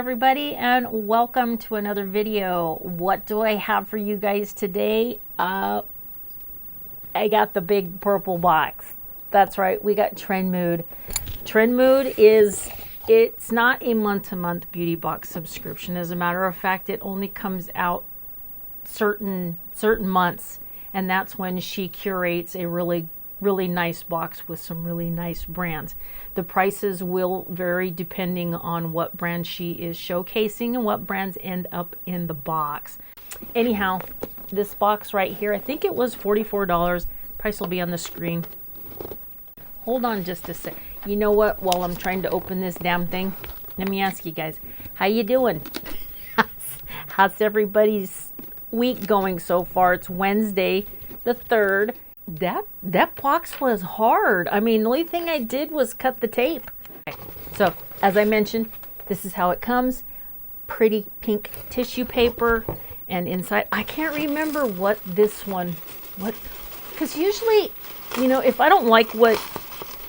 everybody, and welcome to another video. What do I have for you guys today? I got the big purple box. That's right, we got Trendmood. Trendmood it's not a month-to-month beauty box subscription. As a matter of fact, it only comes out certain months, and that's when she curates a really nice box with some really nice brands. The prices will vary depending on what brand she is showcasing and what brands end up in the box. Anyhow, this box right here, I think it was $44. Price will be on the screen. Hold on just a sec. You know what? While I'm trying to open this damn thing, let me ask you guys, how you doing? How's everybody's week going so far? It's Wednesday the 3rd. That box was hard. I mean, the only thing I did was cut the tape. Okay, so as I mentioned, this is how it comes. Pretty pink tissue paper, and inside, I can't remember what this one, because usually, you know, if I don't like what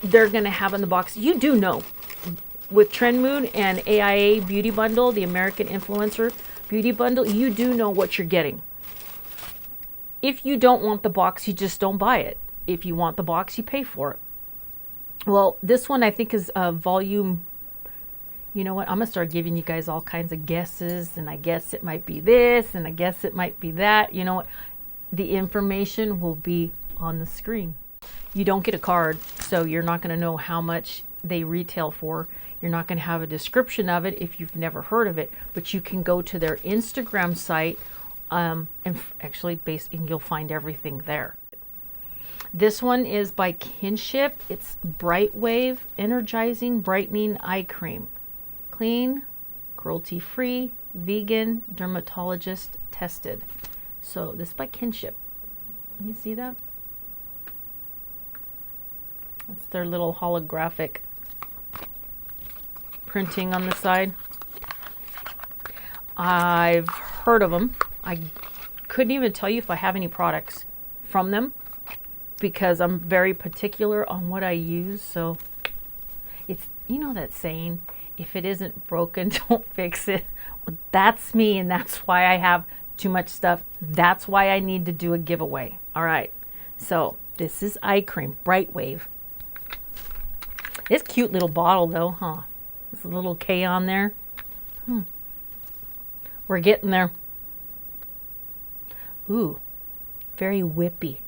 they're gonna have in the box, you do know. With Trendmood and AIA Beauty Bundle, the American Influencer Beauty Bundle, you do know what you're getting. If you don't want the box, you just don't buy it. If you want the box, you pay for it. Well, this one I think is volume. You know what? I'm going to start giving you guys all kinds of guesses, and I guess it might be this, and I guess it might be that. You know what? The information will be on the screen. You don't get a card, so you're not going to know how much they retail for. You're not going to have a description of it if you've never heard of it, but you can go to their Instagram site, and actually you'll find everything there. This one is by Kinship. It's Brightwave Energizing Brightening Eye Cream. Clean, cruelty-free, vegan, dermatologist tested. So this is by Kinship. Can you see that? That's their little holographic printing on the side. I've heard of them. I couldn't even tell you if I have any products from them because I'm very particular on what I use. So it's, you know that saying, if it isn't broken, don't fix it. Well, that's me, and that's why I have too much stuff. That's why I need to do a giveaway. All right. So this is eye cream, Brightwave. This cute little bottle though, huh? There's a little K on there. We're getting there. Ooh, very whippy.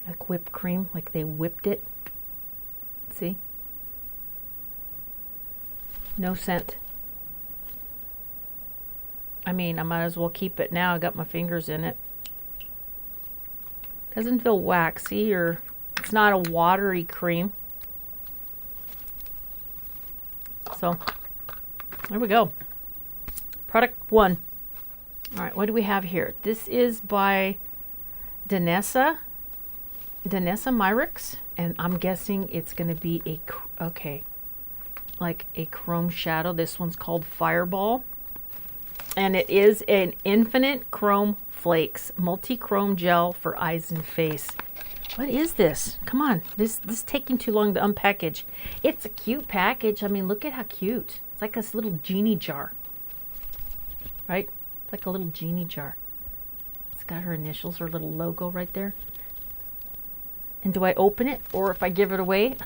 Like whipped cream, like they whipped it. See? No scent. I mean, I might as well keep it now. I got my fingers in it. Doesn't feel waxy, or it's not a watery cream. So, there we go. Product 1. All right, what do we have here? This is by Danessa. Danessa Myricks, and I'm guessing it's going to be like a chrome shadow. This one's called Fireball, and it is an infinite chrome flakes multi-chrome gel for eyes and face. What is this? Come on, this is taking too long to unpackage. It's a cute package. I mean, look at how cute. It's like this little genie jar, right? It's like a little genie jar. It's got her initials, her little logo right there. And do I open it, or if I give it away?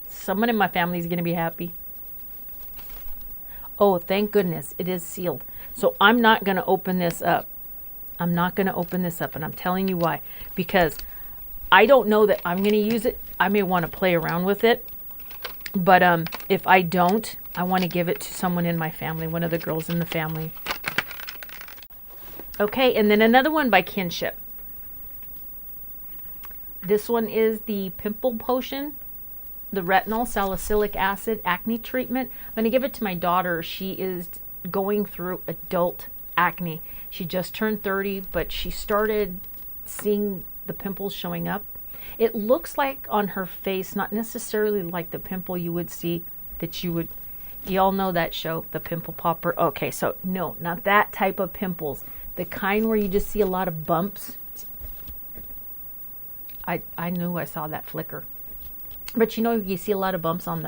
Someone in my family is going to be happy. Oh, thank goodness it is sealed. So I'm not going to open this up. I'm not going to open this up, and I'm telling you why. Because I don't know that I'm going to use it. I may want to play around with it. But if I don't, I want to give it to someone in my family, one of the girls in the family. Okay, and then another one by Kinship. This one is the Pimple Potion, the Retinal Salicylic Acid Acne Treatment. I'm going to give it to my daughter. She is going through adult acne. She just turned 30, but she started seeing the pimples showing up. It looks like on her face, not necessarily like the pimple you would see that you all know that show, The Pimple Popper. Okay, so no, not that type of pimples. The kind where you just see a lot of bumps. I knew I saw that flicker. But you know, you see a lot of bumps on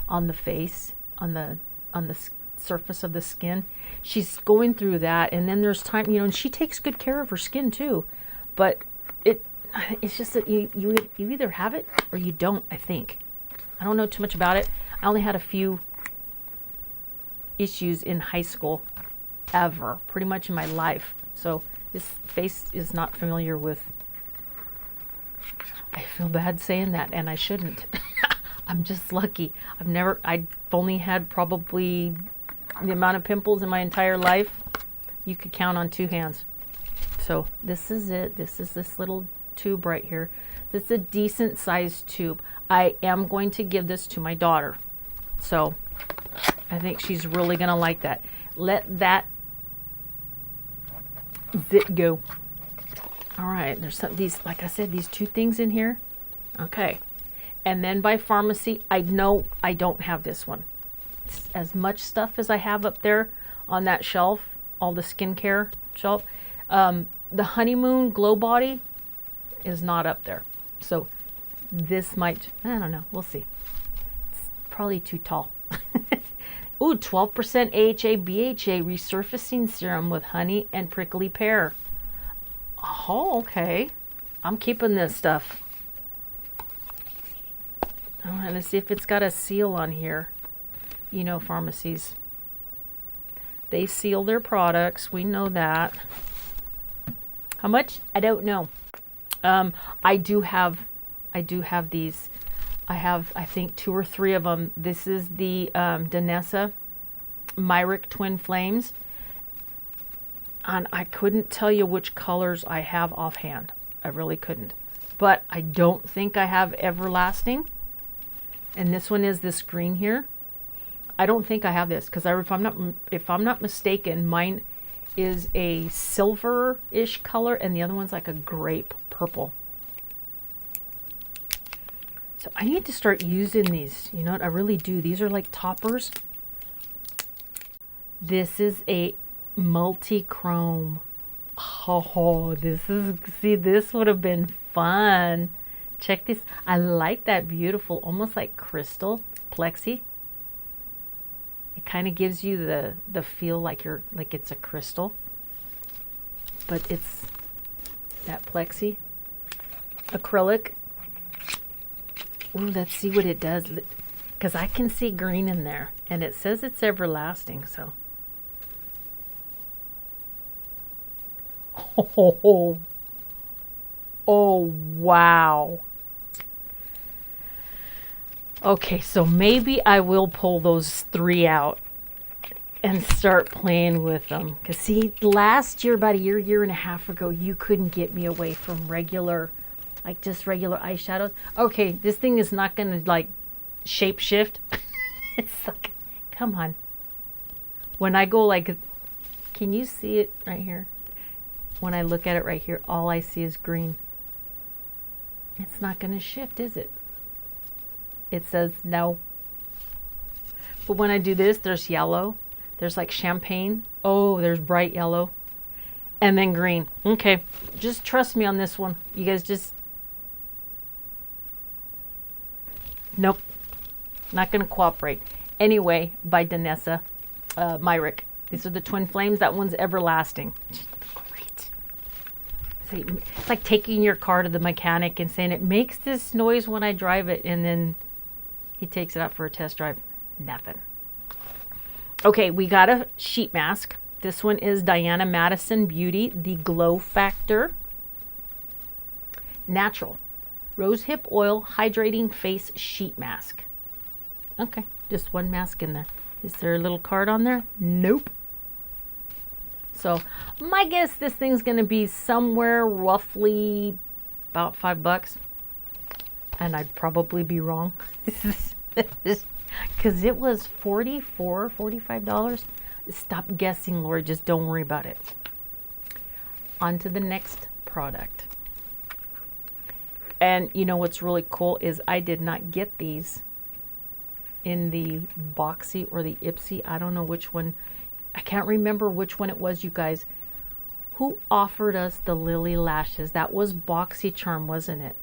on the face, on the surface of the skin. She's going through that, and then there's time, you know, and she takes good care of her skin too. But it's just that you either have it or you don't, I think. I don't know too much about it. I only had a few issues in high school, ever, pretty much in my life. So this face is not familiar with. I feel bad saying that, and I shouldn't. I'm just lucky. I've only had probably the amount of pimples in my entire life you could count on 2 hands. So this is it. This is this little tube right here. This is a decent sized tube. I am going to give this to my daughter. So I think she's really going to like that. Let that zit go. All right, there's these, like I said, these 2 things in here. Okay. And then by pharmacy, I know I don't have this one. It's as much stuff as I have up there on that shelf, all the skincare shelf. The Honeymoon Glow Body is not up there. So this might, I don't know, we'll see. It's probably too tall. Ooh, 12% AHA BHA Resurfacing Serum with honey and prickly pear. Oh, okay. I'm keeping this stuff. All right, let's see if it's got a seal on here. You know, pharmacies, they seal their products. We know that. How much? I don't know. I do have these. I have, I think, 2 or 3 of them. This is the Danessa Myricks Twin Flames. And I couldn't tell you which colors I have offhand. I really couldn't. But I don't think I have Everlasting. And this one is this green here. I don't think I have this because if I'm not mistaken, mine is a silver-ish color and the other one's like a grape purple. So I need to start using these. You know what? I really do. These are like toppers. This is a Multichrome. Oh, this would have been fun. Check this. I like that beautiful, almost like crystal plexi. It kind of gives you the feel like it's a crystal, but it's that plexi acrylic. Ooh, let's see what it does, because I can see green in there, and it says it's everlasting. So, oh wow. Okay, so maybe I will pull those 3 out and start playing with them. Because see, last year, about a year and a half ago, you couldn't get me away from regular, like just regular eyeshadows. Okay, this thing is not going to like shape shift. It's like, come on. When I go like, can you see it right here? When I look at it right here, all I see is green. It's not going to shift, is it? It says no. But when I do this, there's yellow. There's like champagne. Oh, there's bright yellow. And then green. Okay, just trust me on this one. You guys just... Nope. Not going to cooperate. Anyway, by Danessa, Myricks. These are the Twin Flames. That one's everlasting. Great. See, it's like taking your car to the mechanic and saying, it makes this noise when I drive it, and then he takes it out for a test drive. Nothing. Okay, we got a sheet mask. This one is Diana Madison Beauty, the Glow Factor. Natural. Rosehip Oil Hydrating Face Sheet Mask. Okay, just one mask in there. Is there a little card on there? Nope. So, my guess this thing's going to be somewhere roughly about $5. And I'd probably be wrong. Because it was $44, $45. Stop guessing, Lori. Just don't worry about it. On to the next product. And you know what's really cool is I did not get these in the Boxy or the Ipsy. I don't know which one. I can't remember which one it was, you guys. Who offered us the Lily lashes? That was BOXYCHARM, wasn't it?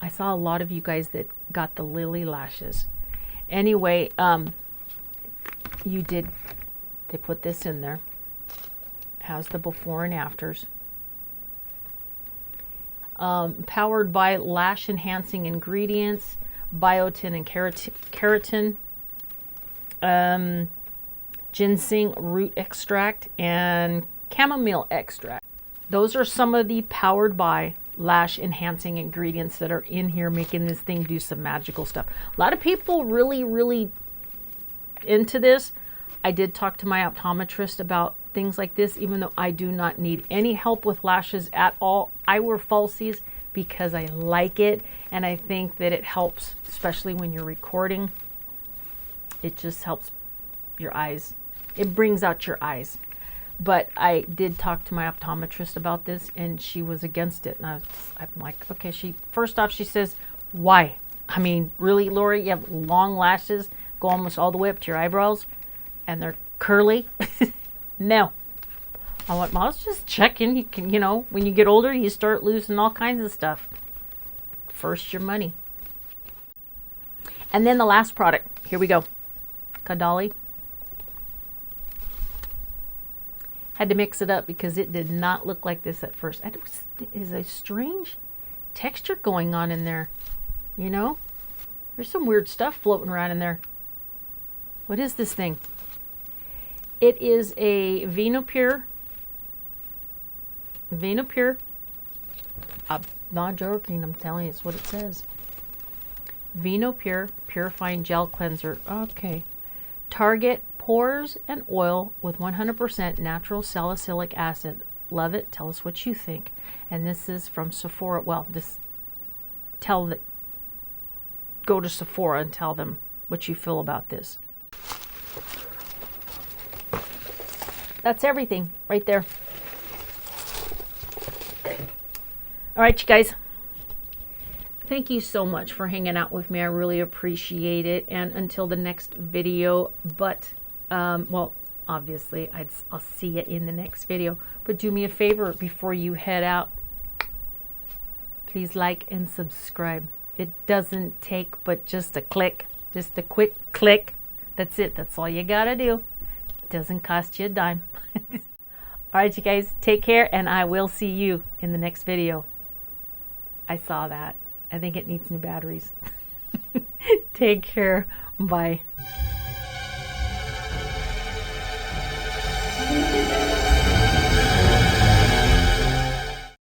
I saw a lot of you guys that got the Lily lashes. Anyway, they put this in there. Has the before and afters. Powered by lash enhancing ingredients, biotin and keratin, ginseng root extract, and chamomile extract. Those are some of the powered by lash enhancing ingredients that are in here, making this thing do some magical stuff. A lot of people really into this. I did talk to my optometrist about things like this, even though I do not need any help with lashes at all. I wear falsies because I like it, and I think that it helps, especially when you're recording. It just helps your eyes. It brings out your eyes. But I did talk to my optometrist about this, and she was against it. And I'm like, okay, first off, she says, why? I mean, really, Lori, you have long lashes, go almost all the way up to your eyebrows, and they're curly? No. I went, well, I was just checking. You can, when you get older, you start losing all kinds of stuff. First, your money. And then the last product. Here we go. Caudalie. Had to mix it up because it did not look like this at first. It is a strange texture going on in there. There's some weird stuff floating around in there. What is this thing? It is a Vinopure. I'm not joking. I'm telling you, it's what it says. Vinopure Purifying Gel Cleanser. Okay. Target pores and oil with 100% natural salicylic acid. Love it. Tell us what you think. And this is from Sephora. Well, go to Sephora and tell them what you feel about this. That's everything right there. All right, you guys. Thank you so much for hanging out with me. I really appreciate it. And until the next video, well, obviously, I'll see you in the next video. But do me a favor before you head out. Please like and subscribe. It doesn't take but just a click, just a quick click. That's it. That's all you got to do. It doesn't cost you a dime. All right, you guys, take care, and I will see you in the next video. I saw that. I think it needs new batteries. Take care. Bye.